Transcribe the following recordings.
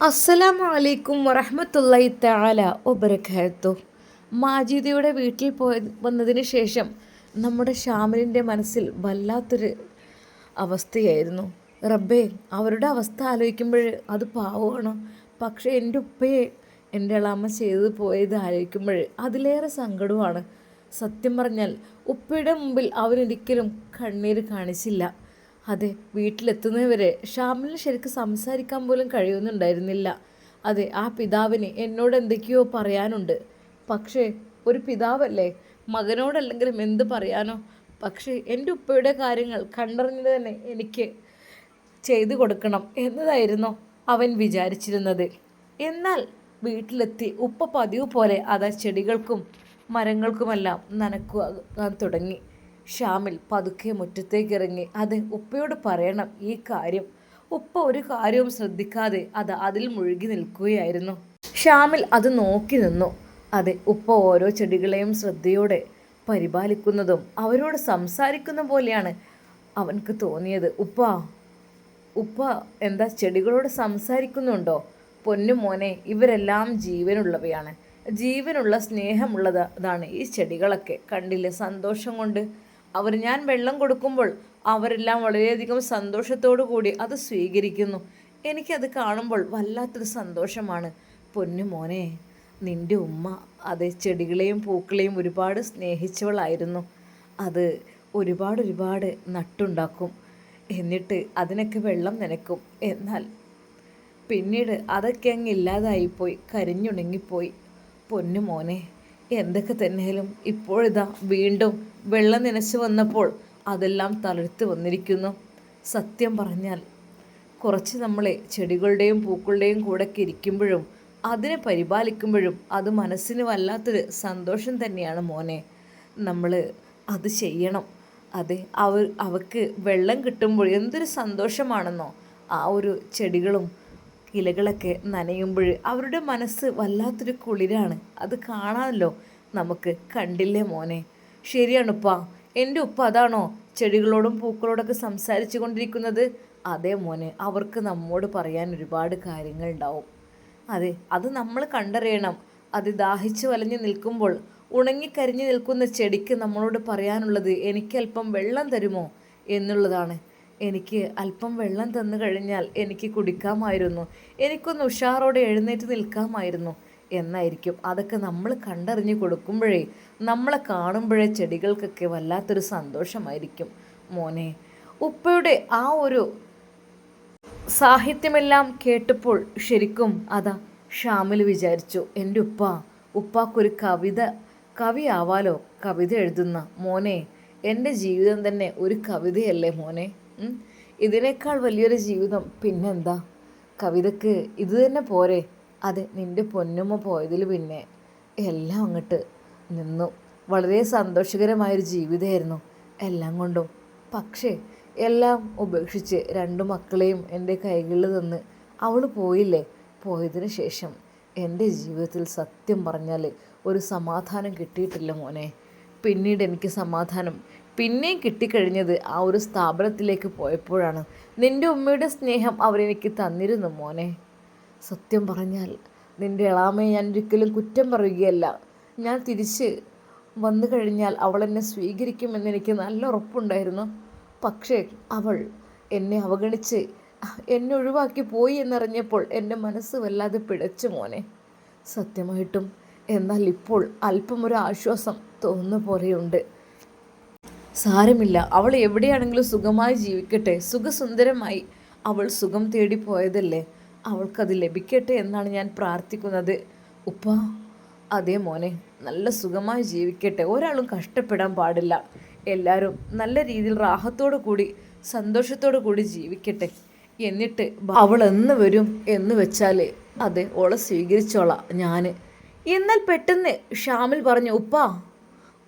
അസ്സലാമു അലൈക്കും വറഹ്മത്തുള്ളാഹി തആല വബറകാതുഹു. മാജിദയുടെ വീട്ടിൽ വന്നതിന് ശേഷം നമ്മുടെ ഷാമിലിൻ്റെ മനസ്സിൽ വല്ലാത്തൊരു അവസ്ഥയായിരുന്നു. റബ്ബേ, അവരുടെ അവസ്ഥ ആലോചിക്കുമ്പോൾ അത് പാവമാണ്. പക്ഷേ എൻ്റെ ഉപ്പയെ എൻ്റെ എളാമ്മ ചെയ്തു പോയത് ആലോചിക്കുമ്പോൾ അതിലേറെ സങ്കടമാണ്. സത്യം പറഞ്ഞാൽ ഉപ്പയുടെ മുമ്പിൽ അവരൊരിക്കലും കണ്ണീര് കാണിച്ചില്ല. അതെ, വീട്ടിലെത്തുന്നവരെ ഷാമിലിന് ശരിക്കും സംസാരിക്കാൻ പോലും കഴിയുന്നുണ്ടായിരുന്നില്ല. അതെ, ആ പിതാവിന് എന്നോട് എന്തൊക്കെയോ പറയാനുണ്ട്. പക്ഷേ ഒരു പിതാവല്ലേ, മകനോടല്ലെങ്കിലും എന്ത് പറയാനോ. പക്ഷേ എൻ്റെ ഉപ്പയുടെ കാര്യങ്ങൾ കണ്ടറിഞ്ഞത് തന്നെ എനിക്ക് ചെയ്തു കൊടുക്കണം എന്നതായിരുന്നു അവൻ വിചാരിച്ചിരുന്നത്. എന്നാൽ വീട്ടിലെത്തി ഉപ്പ പതിവ് പോലെ അതാ ചെടികൾക്കും മരങ്ങൾക്കുമെല്ലാം നനക്കുവാൻ തുടങ്ങി. ഷാമിൽ പതുക്കെ മുറ്റത്തേക്ക് ഇറങ്ങി. അത് ഉപ്പയോട് പറയണം ഈ കാര്യം. ഉപ്പ ഒരു കാര്യവും ശ്രദ്ധിക്കാതെ അതിൽ മുഴുകി നിൽക്കുകയായിരുന്നു. ഷാമിൽ അത് നോക്കി നിന്നു. അതെ, ഉപ്പ ഓരോ ചെടികളെയും ശ്രദ്ധയോടെ പരിപാലിക്കുന്നതും അവരോട് സംസാരിക്കുന്ന പോലെയാണ് അവൻക്ക് തോന്നിയത്. ഉപ്പ എന്താ ചെടികളോട് സംസാരിക്കുന്നുണ്ടോ? പൊന്നു മോനെ, ഇവരെല്ലാം ജീവനുള്ളവയാണ്. ജീവനുള്ള സ്നേഹമുള്ളതാണ് ഈ ചെടികളൊക്കെ. കണ്ടില്ലേ, സന്തോഷം കൊണ്ട് ഞാൻ വെള്ളം കൊടുക്കുമ്പോൾ അവരെല്ലാം വളരെയധികം സന്തോഷത്തോടു കൂടി അത് സ്വീകരിക്കുന്നു. എനിക്കത് കാണുമ്പോൾ വല്ലാത്തൊരു സന്തോഷമാണ്. പൊന്നു മോനെ, നിൻ്റെ ഉമ്മ ചെടികളെയും പൂക്കളെയും ഒരുപാട് സ്നേഹിച്ചവളായിരുന്നു. അത് ഒരുപാട് നട്ടുണ്ടാക്കും, എന്നിട്ട് അതിനൊക്കെ വെള്ളം നനയ്ക്കും. എന്നാൽ പിന്നീട് അതൊക്കെ അങ്ങ് ഇല്ലാതായിപ്പോയി, കരിഞ്ഞുണങ്ങിപ്പോയി. പൊന്നു മോനെ, എന്തൊക്കെ തന്നെയാലും ഇപ്പോഴിതാ വീണ്ടും വെള്ളം നനച്ച് വന്നപ്പോൾ അതെല്ലാം തളിർത്ത് വന്നിരിക്കുന്നു. സത്യം പറഞ്ഞാൽ കുറച്ച് നമ്മളെ ചെടികളുടെയും പൂക്കളുടെയും കൂടെയൊക്കെ ഇരിക്കുമ്പോഴും അതിനെ പരിപാലിക്കുമ്പോഴും അത് മനസ്സിന് വല്ലാത്തൊരു സന്തോഷം തന്നെയാണ് മോനെ. നമ്മൾ അത് ചെയ്യണം. അതെ, അവർക്ക് വെള്ളം കിട്ടുമ്പോൾ എന്തൊരു സന്തോഷമാണെന്നോ. ആ ഒരു ചെടികളും ഇലകളൊക്കെ നനയുമ്പോൾ അവരുടെ മനസ്സ് വല്ലാത്തൊരു കുളിരാണ്. അത് കാണാമല്ലോ നമുക്ക്. കണ്ടില്ലേ മോനെ? ശരിയാണുപ്പാ, എൻ്റെ ഉപ്പ അതാണോ ചെടികളോടും പൂക്കളോടൊക്കെ സംസാരിച്ചു കൊണ്ടിരിക്കുന്നത്? അതേ മോനെ, അവർക്ക് നമ്മോട് പറയാൻ ഒരുപാട് കാര്യങ്ങളുണ്ടാവും. അതെ, അത് നമ്മൾ കണ്ടറിയണം. അത് ദാഹിച്ച് വലഞ്ഞു നിൽക്കുമ്പോൾ ഉണങ്ങിക്കരിഞ്ഞു നിൽക്കുന്ന ചെടിക്ക് നമ്മളോട് പറയാനുള്ളത് എനിക്കല്പം വെള്ളം തരുമോ എന്നുള്ളതാണ്. എനിക്ക് അല്പം വെള്ളം തന്നു കഴിഞ്ഞാൽ എനിക്ക് കുടിക്കാമായിരുന്നു, എനിക്കൊന്ന് ഉഷാറോടെ എഴുന്നേറ്റ് നിൽക്കാമായിരുന്നു എന്നായിരിക്കും. അതൊക്കെ നമ്മൾ കണ്ടറിഞ്ഞ് കൊടുക്കുമ്പോഴേ, നമ്മളെ കാണുമ്പോഴേ ചെടികൾക്കൊക്കെ വല്ലാത്തൊരു സന്തോഷമായിരിക്കും മോനെ. ഉപ്പയുടെ ആ ഒരു സാഹിത്യമെല്ലാം കേട്ടപ്പോൾ ശരിക്കും ഷാമിൽ വിചാരിച്ചു, എൻ്റെ ഉപ്പാക്കൊരു കവിയാവാലോ. കവിത എഴുതുന്ന മോനെ, എൻ്റെ ജീവിതം തന്നെ ഒരു കവിതയല്ലേ മോനെ. ഇതിനേക്കാൾ വലിയൊരു ജീവിതം പിന്നെന്താ? കവിതക്ക് ഇത് തന്നെ പോരെ? അതെ, നിൻ്റെ പൊന്നുമ്മ പോയതിൽ പിന്നെ എല്ലാം അങ്ങോട്ട് നിന്നു. വളരെ സന്തോഷകരമായൊരു ജീവിതമായിരുന്നു എല്ലാം കൊണ്ടും. പക്ഷേ എല്ലാം ഉപേക്ഷിച്ച് രണ്ട് മക്കളെയും എൻ്റെ കൈകളിൽ തന്ന് അവൾ പോയില്ലേ. പോയതിന് ശേഷം എൻ്റെ ജീവിതത്തിൽ സത്യം പറഞ്ഞാൽ ഒരു സമാധാനം കിട്ടിയിട്ടില്ല മോനെ. പിന്നീട് എനിക്ക് സമാധാനം പിന്നെയും കിട്ടിക്കഴിഞ്ഞത് ആ ഒരു സ്ഥാപനത്തിലേക്ക് പോയപ്പോഴാണ്. നിൻ്റെ ഉമ്മയുടെ സ്നേഹം അവരെനിക്ക് തന്നിരുന്നു മോനെ. സത്യം പറഞ്ഞാൽ നിൻ്റെ എളാമയെ ഞാൻ ഒരിക്കലും കുറ്റം പറയുകയല്ല. ഞാൻ തിരിച്ച് വന്നു കഴിഞ്ഞാൽ അവൾ എന്നെ സ്വീകരിക്കുമെന്ന് എനിക്ക് നല്ല ഉറപ്പുണ്ടായിരുന്നു. പക്ഷേ അവൾ എന്നെ അവഗണിച്ച് എന്നെ ഒഴിവാക്കി പോയി എന്നറിഞ്ഞപ്പോൾ എൻ്റെ മനസ്സ് വല്ലാതെ പിടച്ചു മോനെ, സത്യമായിട്ടും. എന്നാൽ ഇപ്പോൾ അല്പം ഒരു ആശ്വാസം തോന്നുന്ന പോലെയുണ്ട്. സാരമില്ല, അവൾ എവിടെയാണെങ്കിലും സുഖമായി ജീവിക്കട്ടെ. സുഖസുന്ദരമായി അവൾ സുഖം തേടി പോയതല്ലേ, അവൾക്കത് ലഭിക്കട്ടെ എന്നാണ് ഞാൻ പ്രാർത്ഥിക്കുന്നത് ഉപ്പ. അതേ മോനെ, നല്ല സുഖമായി ജീവിക്കട്ടെ. ഒരാളും കഷ്ടപ്പെടാൻ പാടില്ല. എല്ലാവരും നല്ല രീതിയിൽ റാഹത്തോടു കൂടി സന്തോഷത്തോടു കൂടി ജീവിക്കട്ടെ. എന്നിട്ട് അവൾ എന്ന് വരും എന്ന് വെച്ചാൽ അതെ, ഓളെ സ്വീകരിച്ചോളാം ഞാൻ. എന്നാൽ പെട്ടെന്ന് ഷാമിൽ പറഞ്ഞു,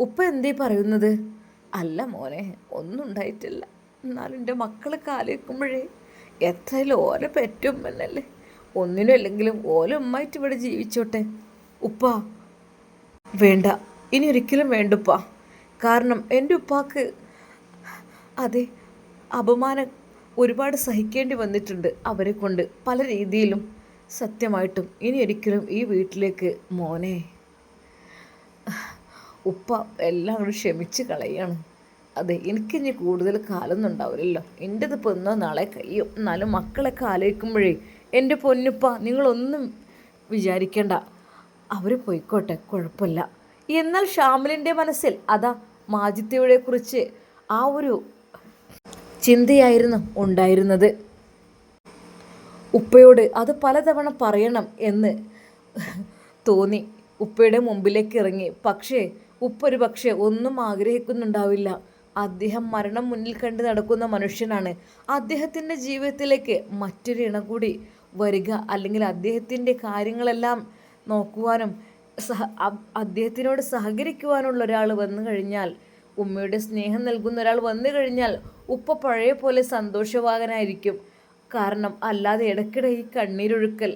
ഉപ്പ എന്തേ പറയുന്നത്? അല്ല മോനെ, ഒന്നും ഉണ്ടായിട്ടില്ല. എന്നാലും എൻ്റെ മക്കളൊക്കെ ആലോചിക്കുമ്പോഴേ എത്രയായാലും ഓല പെറ്റുമ്മന്നല്ലേ. ഒന്നിനും അല്ലെങ്കിലും ഓല ഉമ്മായിട്ട് ഇവിടെ ജീവിച്ചോട്ടെ. ഉപ്പ വേണ്ട, ഇനി ഒരിക്കലും വേണ്ടുപ്പാ. കാരണം എൻ്റെ ഉപ്പാക്ക് അതെ അപമാനം ഒരുപാട് സഹിക്കേണ്ടി വന്നിട്ടുണ്ട് അവരെ കൊണ്ട് പല രീതിയിലും. സത്യമായിട്ടും ഇനി ഒരിക്കലും ഈ വീട്ടിലേക്ക് മോനെ ഉപ്പ എല്ലാം കൂടി ക്ഷമിച്ച് കളയാണ്. അതെ, എനിക്കിനി കൂടുതൽ കാലമൊന്നും ഉണ്ടാവില്ലല്ലോ. എൻ്റെതിപ്പോൾ ഇന്നോ നാളെ കഴിയും. എന്നാലും മക്കളൊക്കെ ആലോചിക്കുമ്പോഴേ എൻ്റെ പൊന്നുപ്പ നിങ്ങളൊന്നും വിചാരിക്കേണ്ട, അവർ പോയിക്കോട്ടെ, കുഴപ്പമില്ല. എന്നാൽ ഷാമിലിൻ്റെ മനസ്സിൽ അതാ മാജിദയെ കുറിച്ച് ആ ഒരു ചിന്തയായിരുന്നു ഉണ്ടായിരുന്നത്. ഉപ്പയോട് അത് പലതവണ പറയണം എന്ന് തോന്നി ഉപ്പയുടെ മുമ്പിലേക്ക് ഇറങ്ങി. പക്ഷേ ഉപ്പ ഒരു പക്ഷേ ഒന്നും ആഗ്രഹിക്കുന്നുണ്ടാവില്ല. അദ്ദേഹം മരണം മുന്നിൽ കണ്ട് നടക്കുന്ന മനുഷ്യനാണ്. അദ്ദേഹത്തിൻ്റെ ജീവിതത്തിലേക്ക് മറ്റൊരു ഇണ കൂടി വരിക, അല്ലെങ്കിൽ അദ്ദേഹത്തിൻ്റെ കാര്യങ്ങളെല്ലാം നോക്കുവാനും അദ്ദേഹത്തിനോട് സഹകരിക്കുവാനുള്ള ഒരാൾ വന്നു കഴിഞ്ഞാൽ, ഉമ്മയുടെ സ്നേഹം നൽകുന്ന ഒരാൾ വന്നു കഴിഞ്ഞാൽ ഉപ്പ പഴയ പോലെ സന്തോഷവാനായിരിക്കും. കാരണം അല്ലാതെ ഇടയ്ക്കിടെ ഈ കണ്ണീരൊഴുക്കൽ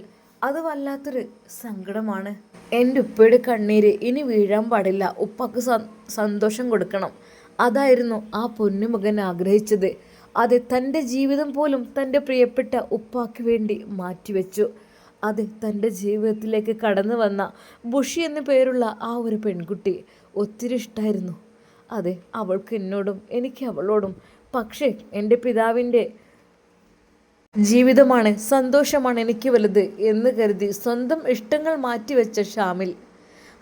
അത് വല്ലാത്തൊരു സങ്കടമാണ്. എൻ്റെ ഉപ്പയുടെ കണ്ണീര് ഇനി വീഴാൻ പാടില്ല. ഉപ്പക്ക് സന്തോഷം കൊടുക്കണം. അതായിരുന്നു ആ പൊന്നുമകൻ ആഗ്രഹിച്ചത്. അത് തൻ്റെ ജീവിതം പോലും തൻ്റെ പ്രിയപ്പെട്ട ഉപ്പാക്ക് വേണ്ടി മാറ്റിവെച്ചു. അത് തൻ്റെ ജീവിതത്തിലേക്ക് കടന്നു വന്ന ബുഷി എന്നു പേരുള്ള ആ ഒരു പെൺകുട്ടി ഒത്തിരി ഇഷ്ടമായിരുന്നു. അതെ, അവൾക്ക് എന്നോടും എനിക്ക് അവളോടും. പക്ഷേ എൻ്റെ പിതാവിൻ്റെ ജീവിതമാണ്, സന്തോഷമാണ് എനിക്ക് വലുത് എന്ന് കരുതി സ്വന്തം ഇഷ്ടങ്ങൾ മാറ്റിവെച്ച ഷാമിൽ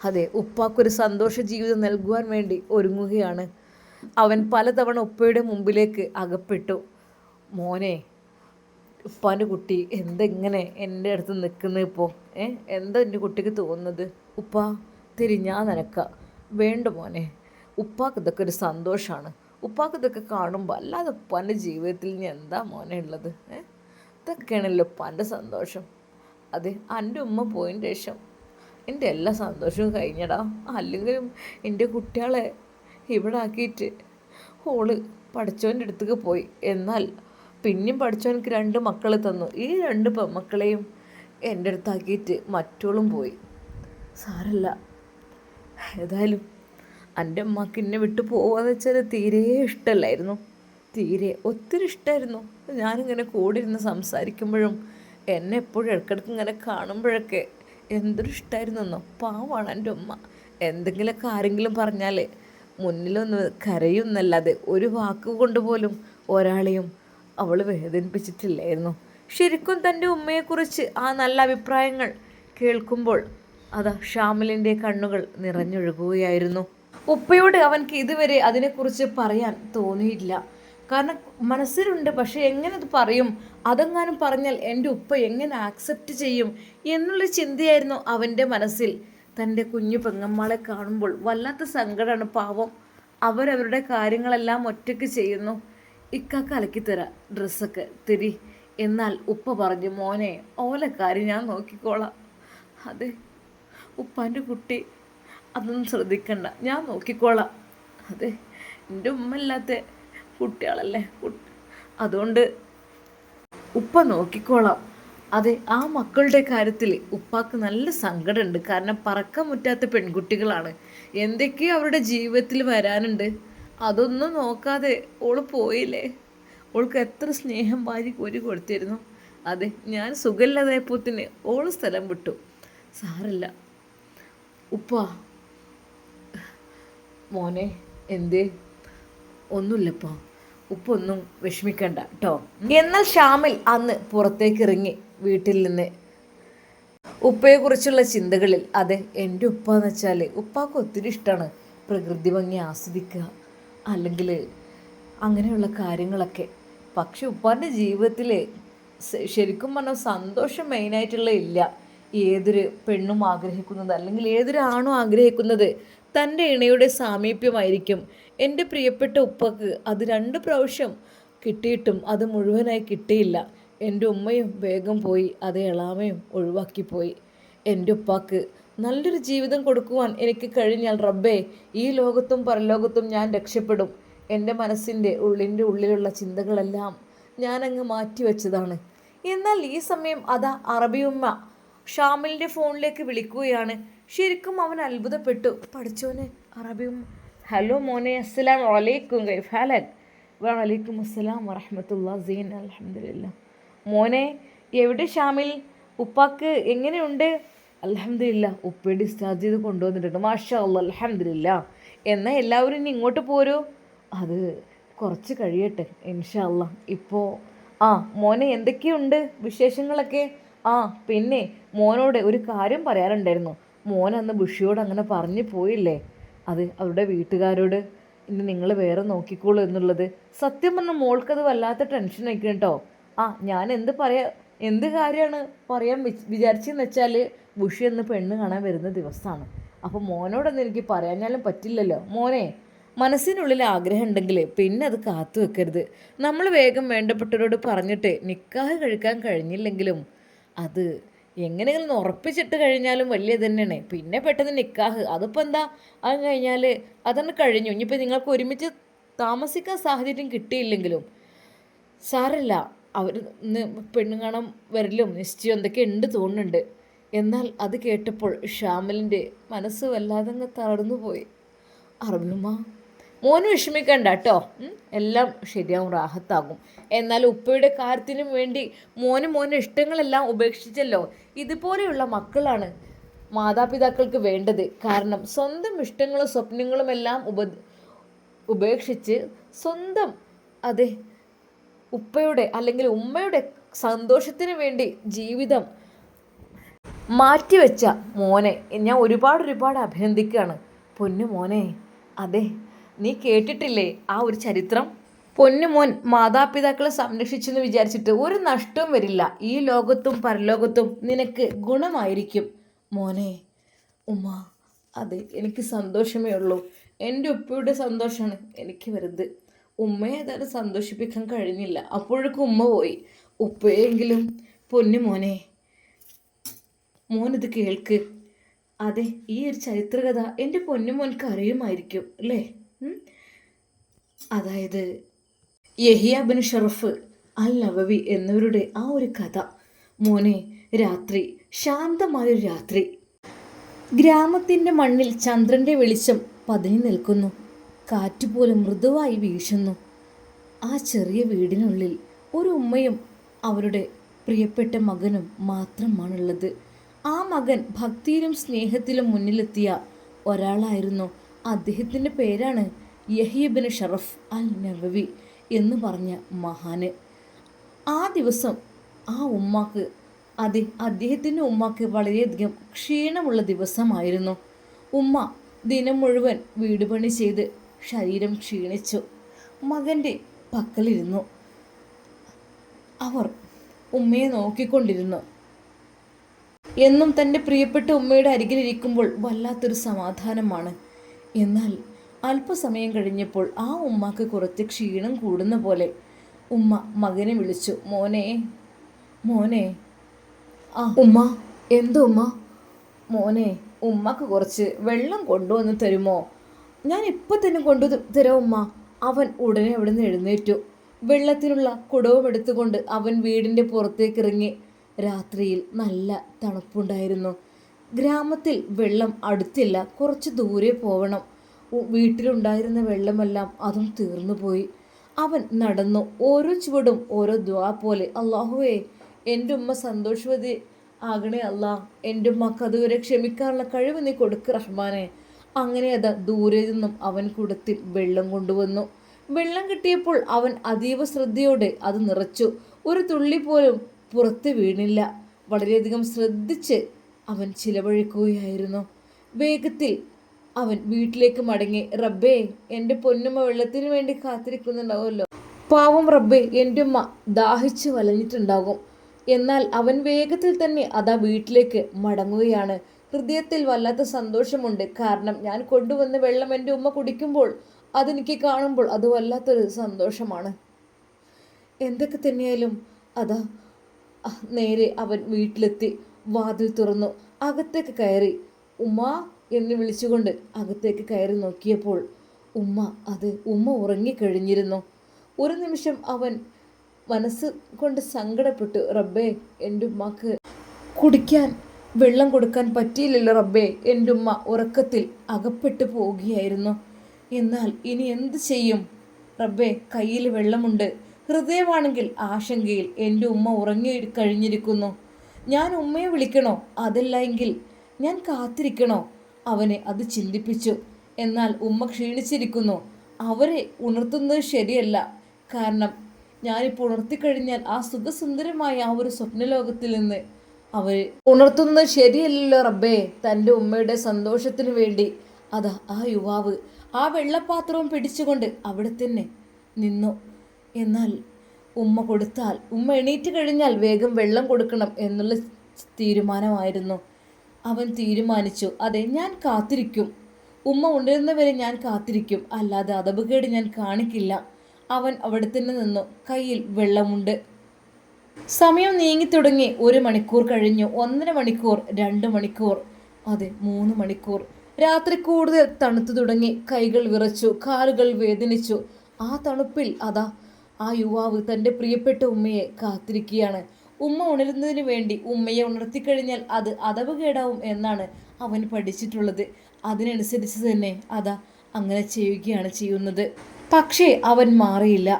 അതെ ഉപ്പാക്കൊരു സന്തോഷ ജീവിതം നൽകുവാൻ വേണ്ടി ഒരുങ്ങുകയാണ്. അവൻ പലതവണ ഉപ്പയുടെ മുമ്പിലേക്ക് അകപ്പെട്ടു. മോനെ, ഉപ്പാൻ്റെ കുട്ടി എന്തെങ്ങനെ എൻ്റെ അടുത്ത് നിൽക്കുന്നത് ഇപ്പോൾ? എന്താ എൻ്റെ കുട്ടിക്ക് തോന്നുന്നത്? ഉപ്പ തിരിഞ്ഞാ നനക്ക വേണ്ട മോനെ, ഉപ്പാക്ക് ഇതൊക്കെ ഒരു സന്തോഷമാണ്. ഉപ്പാക്ക് ഇതൊക്കെ കാണുമ്പോൾ അല്ലാതെ ഉപ്പാൻ്റെ ജീവിതത്തിൽ ഇനി എന്താ മോനെ ഉള്ളത്? ഇതൊക്കെയാണല്ലോ ഉപ്പാൻ്റെ സന്തോഷം. അത് എൻ്റെ ഉമ്മ പോയതിന് ശേഷം എൻ്റെ എല്ലാ സന്തോഷവും കഴിഞ്ഞടാ. അല്ലെങ്കിലും എൻ്റെ കുട്ടികളെ ഇവിടെ ആക്കിയിട്ട് ഓള് പഠിച്ചവൻ്റെ അടുത്തേക്ക് പോയി. എന്നാൽ പിന്നെയും പഠിച്ചവനക്ക് 2 മക്കൾ തന്നു. ഈ 2 പെൺമക്കളെയും എൻ്റെ അടുത്താക്കിയിട്ട് മറ്റോളും പോയി. സാരല്ല, ഏതായാലും എൻ്റെ അമ്മക്ക് എന്നെ വിട്ടു പോവാന്ന് വെച്ചാൽ തീരെ ഇഷ്ടമല്ലായിരുന്നു. തീരെ ഒത്തിരി ഇഷ്ടമായിരുന്നു. ഞാനിങ്ങനെ കൂടി ഇരുന്ന് സംസാരിക്കുമ്പോഴും എന്നെ എപ്പോഴും ഇടയ്ക്കിടയ്ക്ക് ഇങ്ങനെ കാണുമ്പോഴൊക്കെ എന്തൊരു ഇഷ്ടമായിരുന്നെന്നോ. പാവമാണ് എൻ്റെ ഉമ്മ. എന്തെങ്കിലുമൊക്കെ ആരെങ്കിലും പറഞ്ഞാൽ മുന്നിലൊന്ന് കരയുന്നല്ലാതെ ഒരു വാക്കുകൊണ്ട് പോലും ഒരാളെയും അവൾ വേദനിപ്പിച്ചിട്ടില്ലായിരുന്നു. ശരിക്കും തൻ്റെ ഉമ്മയെക്കുറിച്ച് ആ നല്ല അഭിപ്രായങ്ങൾ കേൾക്കുമ്പോൾ അതാ ഷാമിലിൻ്റെ കണ്ണുകൾ നിറഞ്ഞൊഴുകുകയായിരുന്നു. ഉപ്പയോട് അവൻക്ക് ഇതുവരെ അതിനെക്കുറിച്ച് പറയാൻ തോന്നിയില്ല. കാരണം മനസ്സിലുണ്ട്, പക്ഷേ എങ്ങനെ അത് പറയും? അതെങ്ങാനും പറഞ്ഞാൽ എൻ്റെ ഉപ്പ എങ്ങനെ ആക്സെപ്റ്റ് ചെയ്യും എന്നുള്ള ചിന്തയായിരുന്നു അവൻ്റെ മനസ്സിൽ. തൻ്റെ കുഞ്ഞു പെങ്ങന്മാളെ കാണുമ്പോൾ വല്ലാത്ത സങ്കടമാണ്. പാവം, അവരവരുടെ കാര്യങ്ങളെല്ലാം ഒറ്റയ്ക്ക് ചെയ്യുന്നു. ഇക്കാക്ക് അലക്കിത്തരാം, ഡ്രസ്സൊക്കെ തിരി. എന്നാൽ ഉപ്പ പറഞ്ഞു, മോനെ ഓലെ കാര്യം ഞാൻ നോക്കിക്കോളാം. അതെ, ഉപ്പാൻ്റെ കുട്ടി അതൊന്നും ശ്രദ്ധിക്കണ്ട, ഞാൻ നോക്കിക്കോളാം. അതെ, എൻ്റെ ഉമ്മല്ലാത്ത കുട്ടികളല്ലേ, അതുകൊണ്ട് ഉപ്പ നോക്കിക്കോളാം. അതെ, ആ മക്കളുടെ കാര്യത്തിൽ ഉപ്പാക്ക് നല്ല സങ്കടമുണ്ട്. കാരണം പറക്കാൻ മുറ്റാത്ത പെൺകുട്ടികളാണ്. എന്തൊക്കെയോ അവരുടെ ജീവിതത്തിൽ വരാനുണ്ട്. അതൊന്നും നോക്കാതെ ഓള് പോയില്ലേ. ഓൾക്ക് എത്ര സ്നേഹം വാരി കോരി കൊടുത്തിരുന്നു. അതെ, ഞാൻ സുഖമില്ലാതായപ്പോത്തിന് ഓള് സ്ഥലം വിട്ടു. സാരല്ല ഉപ്പ. മോനെ, എന്തേ? ഒന്നുമില്ലപ്പാ, ഉപ്പൊന്നും വിഷമിക്കണ്ട കേട്ടോ. എന്നാൽ ഷാമിൽ അന്ന് പുറത്തേക്ക് ഇറങ്ങി വീട്ടിൽ നിന്ന് ഉപ്പയെക്കുറിച്ചുള്ള ചിന്തകളിൽ. അതെ, എൻ്റെ ഉപ്പ എന്ന് വെച്ചാൽ ഉപ്പാക്ക് ഒത്തിരി ഇഷ്ടമാണ് പ്രകൃതി ഭംഗി ആസ്വദിക്കുക, അല്ലെങ്കിൽ അങ്ങനെയുള്ള കാര്യങ്ങളൊക്കെ. പക്ഷെ ഉപ്പാൻ്റെ ജീവിതത്തിൽ ശരിക്കും പറഞ്ഞാൽ സന്തോഷം മെയിനായിട്ടുള്ള ഇല്ല. ഏതൊരു പെണ്ണും ആഗ്രഹിക്കുന്നത്, അല്ലെങ്കിൽ ഏതൊരു ആണും ആഗ്രഹിക്കുന്നത് തൻ്റെ ഇണയുടെ സാമീപ്യമായിരിക്കും. എൻ്റെ പ്രിയപ്പെട്ട ഉപ്പക്ക് അത് 2 പ്രാവശ്യം കിട്ടിയിട്ടും അത് മുഴുവനായി കിട്ടിയില്ല. എൻ്റെ ഉമ്മയും വേഗം പോയി, അത് എളാമയും ഒഴിവാക്കിപ്പോയി. എൻ്റെ ഉപ്പാക്ക് നല്ലൊരു ജീവിതം കൊടുക്കുവാൻ എനിക്ക് കഴിഞ്ഞാൽ റബ്ബേ, ഈ ലോകത്തും പരലോകത്തും ഞാൻ രക്ഷപ്പെടും. എൻ്റെ മനസ്സിൻ്റെ ഉള്ളിലുള്ള ചിന്തകളെല്ലാം ഞാനങ്ങ് മാറ്റിവെച്ചതാണ്. എന്നാൽ ഈ സമയം അതാ അറബിയുമ്മ ഷാമിലിൻ്റെ ഫോണിലേക്ക് വിളിക്കുകയാണ്. ശരിക്കും അവൻ അത്ഭുതപ്പെട്ടു. പഠിച്ചോനെ, അറബിയുമ്മ. ഹലോ മോനെ, അസ്സലാമു അലൈക്കും, കൈഫ് ഹാലക്? വഅലൈക്കും അസ്സലാം വറഹ്മത്തുള്ളാഹി സീൻ, അൽഹംദുലില്ലാ. മോനെ, എവിടെ ഷാമിൽ? ഉപ്പാക്ക് എങ്ങനെയുണ്ട്? അൽഹംദുലില്ലാ, ഉപ്പ ഡിസ്ചാർജ് ചെയ്ത് കൊണ്ടുവന്നിട്ടുണ്ട്, മാഷാ അല്ലാ, അൽഹംദുലില്ലാ. എന്നാൽ എല്ലാവരും ഇനി ഇങ്ങോട്ട് പോരൂ. അത് കുറച്ച് കഴിയട്ടെ ഇൻഷാ അല്ലാ. ഇപ്പോൾ മോനെ എന്തൊക്കെയുണ്ട് വിശേഷങ്ങളൊക്കെ? പിന്നെ മോനോട് ഒരു കാര്യം പറയാനുണ്ടായിരുന്നു. മോൻ അന്ന് ബുഷിയോട് അങ്ങനെ പറഞ്ഞു പോയില്ലേ, അത് അവരുടെ വീട്ടുകാരോട് ഇനി നിങ്ങൾ വേറെ നോക്കിക്കോളൂ എന്നുള്ളത്. സത്യം പറഞ്ഞാൽ മോൾക്കത് വല്ലാത്ത ടെൻഷൻ ആയിക്കണം കേട്ടോ. ഞാൻ എന്ത് കാര്യമാണ് പറയാൻ വിചാരിച്ചെന്ന് വെച്ചാൽ, ബുഷി എന്ന് പെണ്ണ് കാണാൻ വരുന്ന ദിവസമാണ്. അപ്പോൾ മോനോടൊന്നും എനിക്ക് പറയാഞ്ഞാലും പറ്റില്ലല്ലോ. മോനെ, മനസ്സിനുള്ളിൽ ആഗ്രഹം ഉണ്ടെങ്കിൽ പിന്നെ അത് കാത്തു വെക്കരുത്. നമ്മൾ വേഗം വേണ്ടപ്പെട്ടവരോട് പറഞ്ഞിട്ട് നിക്കാഹ് കഴിക്കാൻ കഴിഞ്ഞില്ലെങ്കിലും അത് എങ്ങനെയെങ്കിലും ഉറപ്പിച്ചിട്ട് കഴിഞ്ഞാലും വലിയ തന്നെയാണ്. പിന്നെ പെട്ടെന്ന് നിക്കാഹ്, അതിപ്പോൾ എന്താ, അത് കഴിഞ്ഞാൽ അതന്നെ കഴിഞ്ഞു. ഇനിയിപ്പോൾ നിങ്ങൾക്ക് ഒരുമിച്ച് താമസിക്കാൻ സാഹചര്യം കിട്ടിയില്ലെങ്കിലും സാരല്ല, അവർ ഇന്ന് പെണ്ണ് കാണാൻ വരലും നിശ്ചയം എന്തൊക്കെ ഉണ്ട് തോന്നുന്നുണ്ട്. എന്നാൽ അത് കേട്ടപ്പോൾ ഷാമിലിൻ്റെ മനസ്സ് വല്ലാതെ തളർന്നു പോയി. അറബിനുമ്മ, മോന് വിഷമിക്കണ്ട കേട്ടോ, എല്ലാം ശരിയാവും, റാഹത്താകും. എന്നാൽ ഉപ്പയുടെ കാര്യത്തിനും വേണ്ടി മോന് ഇഷ്ടങ്ങളെല്ലാം ഉപേക്ഷിച്ചല്ലോ. ഇതുപോലെയുള്ള മക്കളാണ് മാതാപിതാക്കൾക്ക് വേണ്ടത്. കാരണം സ്വന്തം ഇഷ്ടങ്ങളും സ്വപ്നങ്ങളും എല്ലാം ഉപേക്ഷിച്ച് സ്വന്തം അതെ ഉപ്പയുടെ അല്ലെങ്കിൽ ഉമ്മയുടെ സന്തോഷത്തിന് വേണ്ടി ജീവിതം മാറ്റിവെച്ച മോനെ ഞാൻ ഒരുപാട് അഭിനന്ദിക്കുകയാണ്. പൊന്നു മോനെ, അതെ, നീ കേട്ടിട്ടില്ലേ ആ ഒരു ചരിത്രം? പൊന്നുമോൻ മാതാപിതാക്കളെ സംരക്ഷിച്ചെന്ന് വിചാരിച്ചിട്ട് ഒരു നഷ്ടവും വരില്ല. ഈ ലോകത്തും പരലോകത്തും നിനക്ക് ഗുണമായിരിക്കും മോനെ. ഉമ്മ, അതെ, എനിക്ക് സന്തോഷമേ ഉള്ളൂ. എൻ്റെ ഉപ്പയുടെ സന്തോഷമാണ് എനിക്ക് വരുന്നത്. ഉമ്മയെ ഏതായാലും സന്തോഷിപ്പിക്കാൻ കഴിഞ്ഞില്ല, അപ്പോഴേക്കും ഉമ്മ പോയി. ഉപ്പയെങ്കിലും പൊന്നുമോനെ, മോനിത് കേൾക്ക്. അതെ, ഈ ഒരു ചരിത്രകഥ എൻ്റെ പൊന്നുമോൻക്ക് അറിയുമായിരിക്കും അല്ലേ? അതായത് യഹിയ ബിൻ ഷറഫ് അൽ നവവി എന്നിവരുടെ ആ ഒരു കഥ. മോനെ, രാത്രി, ശാന്തമായൊരു രാത്രി, ഗ്രാമത്തിൻ്റെ മണ്ണിൽ ചന്ദ്രൻ്റെ വെളിച്ചം പതിഞ്ഞു നിൽക്കുന്നു. കാറ്റുപോലും മൃദുവായി വീശുന്നു. ആ ചെറിയ വീടിനുള്ളിൽ ഒരു ഉമ്മയും അവരുടെ പ്രിയപ്പെട്ട മകനും മാത്രമാണുള്ളത്. ആ മകൻ ഭക്തിയിലും സ്നേഹത്തിലും മുന്നിലെത്തിയ ഒരാളായിരുന്നു. അദ്ദേഹത്തിൻ്റെ പേരാണ് യഹിയ ബിൻ ഷറഫ് അൽ നവവി എന്ന് പറഞ്ഞ മഹാന്. ആ ദിവസം ആ ഉമ്മാക്ക്, അദ്ദേഹത്തിൻ്റെ ഉമ്മാക്ക് വളരെയധികം ക്ഷീണമുള്ള ദിവസമായിരുന്നു. ഉമ്മ ദിനം മുഴുവൻ വീട് പണി ചെയ്ത് ശരീരം ക്ഷീണിച്ചു. മകൻ്റെ പക്കലിരുന്നു. അവർ ഉമ്മയെ നോക്കിക്കൊണ്ടിരുന്നു. എന്നും തൻ്റെ പ്രിയപ്പെട്ട ഉമ്മയുടെ അരികിലിരിക്കുമ്പോൾ വല്ലാത്തൊരു സമാധാനമാണ്. എന്നാൽ അല്പസമയം കഴിഞ്ഞപ്പോൾ ആ ഉമ്മാക്ക് കുറച്ച് ക്ഷീണം കൂടുന്ന പോലെ. ഉമ്മ മകനെ വിളിച്ചു, മോനെ, മോനെ. ഉമ്മ, എന്തോ ഉമ്മ? മോനെ, ഉമ്മക്ക് കുറച്ച് വെള്ളം കൊണ്ടുവന്ന് തരുമോ? ഞാൻ ഇപ്പം തന്നെ തരാം ഉമ്മ. അവൻ ഉടനെ അവിടെ നിന്ന് എഴുന്നേറ്റു. വെള്ളത്തിനുള്ള കുടവും എടുത്തുകൊണ്ട് അവൻ വീടിൻ്റെ പുറത്തേക്ക് ഇറങ്ങി. രാത്രിയിൽ നല്ല തണുപ്പുണ്ടായിരുന്നു. ഗ്രാമത്തിൽ വെള്ളം അടുത്തില്ല, കുറച്ച് ദൂരെ പോവണം. വീട്ടിലുണ്ടായിരുന്ന വെള്ളമെല്ലാം അതും തീർന്നുപോയി. അവൻ നടന്നു. ഓരോ ചുവടും ഓരോ ദ്വാ പോലെ. അള്ളാഹുവേ, എൻ്റെ ഉമ്മ സന്തോഷവതി ആകണേ അല്ലാ. എൻ്റെ ഉമ്മക്ക് അതുവരെ ക്ഷമിക്കാനുള്ള കഴിവ് നീ കൊടുക്ക് റഹ്മാനെ. അങ്ങനെ ദൂരെ നിന്നും അവൻ കുടത്തിൽ വെള്ളം കൊണ്ടുവന്നു. വെള്ളം കിട്ടിയപ്പോൾ അവൻ അതീവ ശ്രദ്ധയോടെ അത് നിറച്ചു. ഒരു തുള്ളി പോലും പുറത്ത് വീണില്ല. വളരെയധികം ശ്രദ്ധിച്ച് അവൻ ചിലവഴിക്കുകയായിരുന്നു. വേഗത്തിൽ അവൻ വീട്ടിലേക്ക് മടങ്ങി. റബ്ബേ, എൻ്റെ പൊന്നുമ്മ വെള്ളത്തിന് വേണ്ടി കാത്തിരിക്കുന്നുണ്ടാവുമല്ലോ. പാവം റബ്ബേ, എൻ്റെ ഉമ്മ ദാഹിച്ചു വലഞ്ഞിട്ടുണ്ടാകും. എന്നാൽ അവൻ വേഗത്തിൽ തന്നെ വീട്ടിലേക്ക് മടങ്ങുകയാണ്. ഹൃദയത്തിൽ വല്ലാത്ത സന്തോഷമുണ്ട്. കാരണം ഞാൻ കൊണ്ടുവന്ന വെള്ളം എൻ്റെ ഉമ്മ കുടിക്കുമ്പോൾ അതെനിക്ക് കാണുമ്പോൾ അത് വല്ലാത്തൊരു സന്തോഷമാണ്. എന്തൊക്കെ തന്നെയായാലും നേരെ അവൻ വീട്ടിലെത്തി. വാതിൽ തുറന്നു അകത്തേക്ക് കയറി. ഉമ്മ എന്ന് വിളിച്ചുകൊണ്ട് അകത്തേക്ക് കയറി നോക്കിയപ്പോൾ ഉമ്മ ഉറങ്ങിക്കഴിഞ്ഞിരുന്നു. ഒരു നിമിഷം അവൻ മനസ്സ് കൊണ്ട് സങ്കടപ്പെട്ടു. റബ്ബേ, എൻ്റെ ഉമ്മക്ക് കുടിക്കാൻ വെള്ളം കൊടുക്കാൻ പറ്റിയില്ലല്ലോ റബ്ബേ. എൻ്റെ ഉമ്മ ഉറക്കത്തിൽ അകപ്പെട്ടു പോവുകയായിരുന്നു. എന്നാൽ ഇനി എന്ത് ചെയ്യും റബ്ബേ? കയ്യിൽ വെള്ളമുണ്ട്. ഹൃദയമാണെങ്കിൽ ആശങ്കയിൽ. എൻ്റെ ഉമ്മ ഉറങ്ങി കഴിഞ്ഞിരിക്കുന്നു. ഞാൻ ഉമ്മയെ വിളിക്കണോ, അതല്ല എങ്കിൽ ഞാൻ കാത്തിരിക്കണോ? അവനെ അത് ചിന്തിപ്പിച്ചു. എന്നാൽ ഉമ്മ ക്ഷീണിച്ചിരിക്കുന്നു, അവരെ ഉണർത്തുന്നത് ശരിയല്ല. കാരണം ഞാനിപ്പോൾ ഉണർത്തിക്കഴിഞ്ഞാൽ ആ സുഖസുന്ദരമായ ആ ഒരു സ്വപ്നലോകത്തിൽ നിന്ന് അവരെ ഉണർത്തുന്നത് ശരിയല്ലല്ലോ റബ്ബേ. തൻ്റെ ഉമ്മയുടെ സന്തോഷത്തിന് വേണ്ടി അതാ ആ യുവാവ് ആ വെള്ളപ്പാത്രവും പിടിച്ചുകൊണ്ട് അവിടെ തന്നെ നിന്നു. എന്നാൽ ഉമ്മ കൊടുത്താൽ, ഉമ്മ എണീറ്റ് കഴിഞ്ഞാൽ വേഗം വെള്ളം കൊടുക്കണം എന്നുള്ള തീരുമാനമായിരുന്നു. അവൻ തീരുമാനിച്ചു, അതെ ഞാൻ കാത്തിരിക്കും, ഉമ്മ ഉണരുന്നവരെ ഞാൻ കാത്തിരിക്കും, അല്ലാതെ അതപകേട് ഞാൻ കാണിക്കില്ല. അവൻ അവിടെ തന്നെ നിന്നു. കയ്യിൽ വെള്ളമുണ്ട്. സമയം നീങ്ങിത്തുടങ്ങി. 1 മണിക്കൂർ കഴിഞ്ഞു, 1.5 മണിക്കൂർ, 2 മണിക്കൂർ, അതെ 3 മണിക്കൂർ. രാത്രി കൂടുതൽ തണുത്തു തുടങ്ങി. കൈകൾ വിറച്ചു, കാലുകൾ വേദനിച്ചു. ആ തണുപ്പിൽ അതാ ആ യുവാവ് തൻ്റെ പ്രിയപ്പെട്ട ഉമ്മയെ കാത്തിരിക്കുകയാണ്. ഉമ്മ ഉണരുന്നതിന് വേണ്ടി. ഉമ്മയെ ഉണർത്തിക്കഴിഞ്ഞാൽ അത് അതവുകേടാവും എന്നാണ് അവൻ പഠിച്ചിട്ടുള്ളത്. അതിനനുസരിച്ച് തന്നെ അതാ അങ്ങനെ ചെയ്യുകയാണ് ചെയ്യുന്നത്. പക്ഷേ അവൻ മാറിയില്ല.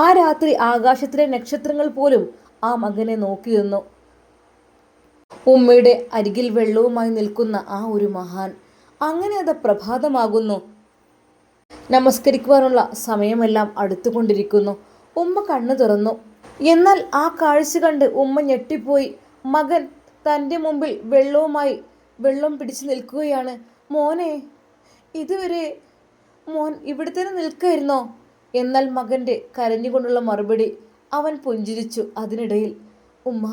ആ രാത്രി ആകാശത്തിലെ നക്ഷത്രങ്ങൾ പോലും ആ മകനെ നോക്കി നിന്നു. ഉമ്മയുടെ അരികിൽ വെള്ളവുമായി നിൽക്കുന്ന ആ ഒരു മഹാൻ. അങ്ങനെ അത് പ്രഭാതമാകുന്നു. നമസ്കരിക്കുവാനുള്ള സമയമെല്ലാം അടുത്തുകൊണ്ടിരിക്കുന്നു. ഉമ്മ കണ്ണു തുറന്നു. എന്നാൽ ആ കാഴ്ച കണ്ട് ഉമ്മ ഞെട്ടിപ്പോയി. മകൻ തൻ്റെ മുമ്പിൽ വെള്ളം പിടിച്ചു നിൽക്കുകയാണ്. മോനെ, ഇതുവരെ മോൻ ഇവിടെ തന്നെ നിൽക്കായിരുന്നോ? എന്നാൽ മകൻ്റെ കരഞ്ഞുകൊണ്ടുള്ള മറുപടി. അവൻ പുഞ്ചിരിച്ചു. അതിനിടയിൽ, ഉമ്മ,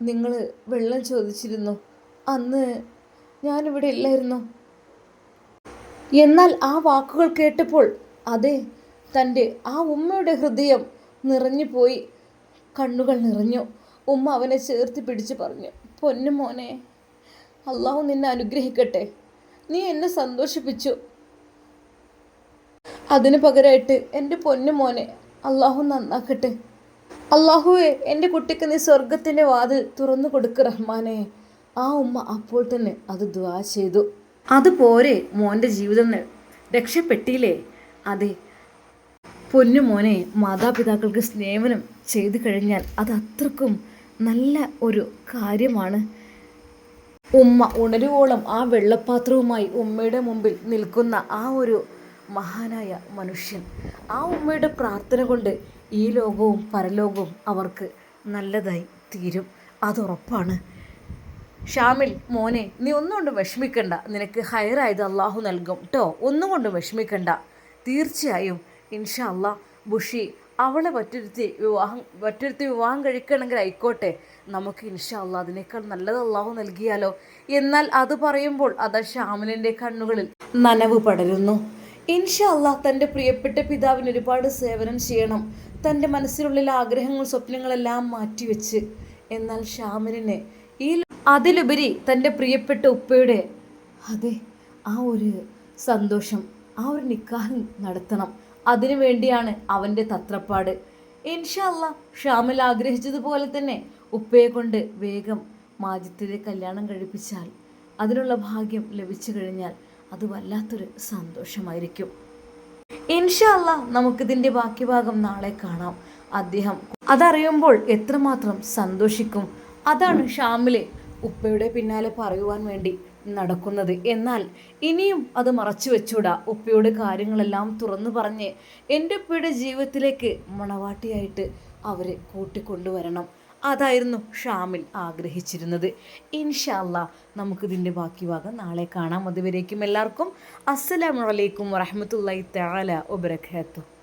നിങ്ങൾ വെള്ളം ചോദിച്ചിരുന്നു, അന്ന് ഞാനിവിടെ ഇല്ലായിരുന്നു. എന്നാൽ ആ വാക്കുകൾ കേട്ടപ്പോൾ അതെ, തൻ്റെ ആ ഉമ്മയുടെ ഹൃദയം നിറഞ്ഞു പോയി. കണ്ണുകൾ നിറഞ്ഞു. ഉമ്മ അവനെ ചേർത്ത് പിടിച്ച് പറഞ്ഞു, പൊന്നു മോനെ, അള്ളാഹു നിന്നെ അനുഗ്രഹിക്കട്ടെ. നീ എന്നെ സന്തോഷിപ്പിച്ചു. അതിന് പകരമായിട്ട് എൻ്റെ പൊന്നു മോനെ അള്ളാഹു നന്നാക്കട്ടെ. അള്ളാഹുവെ, എൻ്റെ കുട്ടിക്ക് നീ സ്വർഗത്തിൻ്റെ വാതിൽ തുറന്നു കൊടുക്ക് റഹ്മാനെ. ആ ഉമ്മ അപ്പോൾ തന്നെ അത് ദുആ ചെയ്തു. അതുപോരെ, മോൻ്റെ ജീവിതം രക്ഷപ്പെട്ടില്ലേ? അതെ പൊന്നു മോനെ, മാതാപിതാക്കൾക്ക് സ്നേഹനം ചെയ്തു കഴിഞ്ഞാൽ അത് അത്രക്കും നല്ല ഒരു കാര്യമാണ്. ഉമ്മ ഉണരുവോളം ആ വെള്ളപ്പാത്രവുമായി ഉമ്മയുടെ മുമ്പിൽ നിൽക്കുന്ന ആ ഒരു മഹാനായ മനുഷ്യൻ, ആ ഉമ്മയുടെ പ്രാർത്ഥന കൊണ്ട് ഈ ലോകവും പരലോകവും അവർക്ക് നല്ലതായി തീരും, അതുറപ്പാണ്. ഷാമിൽ മോനെ, നീ ഒന്നുകൊണ്ടും വിഷമിക്കണ്ട. നിനക്ക് ഹൈറായത് അള്ളാഹു നൽകും കേട്ടോ. ഒന്നുകൊണ്ടും വിഷമിക്കണ്ട. തീർച്ചയായും ഇൻഷാ അള്ളാ ബുഷി അവളെ മറ്റൊരുത്തി വിവാഹം കഴിക്കണമെങ്കിൽ ആയിക്കോട്ടെ, നമുക്ക് ഇൻഷാ അള്ളാ അതിനേക്കാൾ നല്ലത് അള്ളാഹു നൽകിയാലോ. എന്നാൽ അത് പറയുമ്പോൾ അതാ ഷാമിലിൻ്റെ കണ്ണുകളിൽ നനവ് പടരുന്നു. ഇൻഷാ അള്ളാ തൻ്റെ പ്രിയപ്പെട്ട പിതാവിന് ഒരുപാട് സേവനം ചെയ്യണം. തൻ്റെ മനസ്സിനുള്ളിലെ ആഗ്രഹങ്ങൾ, സ്വപ്നങ്ങളെല്ലാം മാറ്റിവെച്ച്. എന്നാൽ ഷാമിലിന് അതിലുപരി തൻ്റെ പ്രിയപ്പെട്ട ഉപ്പയുടെ അതെ ആ ഒരു സന്തോഷം, ആ ഒരു നിക്കാഹ് നടത്തണം. അതിനു വേണ്ടിയാണ് അവൻ്റെ തത്രപ്പാട്. ഇൻഷാ അള്ളാ ഷാമിൽ ആഗ്രഹിച്ചതുപോലെ തന്നെ ഉപ്പയെ കൊണ്ട് വേഗം മാജിത്തിലെ കല്യാണം കഴിപ്പിച്ചാൽ, അതിനുള്ള ഭാഗ്യം ലഭിച്ചു കഴിഞ്ഞാൽ അത് വല്ലാത്തൊരു സന്തോഷമായിരിക്കും. ഇൻഷാ അള്ളാ നമുക്കിതിൻ്റെ ബാക്കി ഭാഗം നാളെ കാണാം. അദ്ദേഹം അതറിയുമ്പോൾ എത്രമാത്രം സന്തോഷിക്കും. അതാണ് ഷാമിലെ ഉപ്പയുടെ പിന്നാലെ പറയുവാൻ വേണ്ടി നടക്കുന്നത്. എന്നാൽ ഇനിയും അത് മറച്ചു വെച്ചൂടാ. ഉപ്പയുടെ കാര്യങ്ങളെല്ലാം തുറന്നു പറഞ്ഞ് എൻ്റെ ഉപ്പയുടെ ജീവിതത്തിലേക്ക് മണവാട്ടിയായിട്ട് അവരെ കൂട്ടിക്കൊണ്ടുവരണം. അതായിരുന്നു ഷാമിൽ ആഗ്രഹിച്ചിരുന്നത്. ഇൻഷാ അള്ളാ നമുക്കിതിൻ്റെ ബാക്കി ഭാഗം നാളെ കാണാം. അതുവരേക്കും എല്ലാവർക്കും അസ്സലാമു അലൈക്കും വറഹ്മത്തുള്ളാഹി തആല വബറകാതുഹു.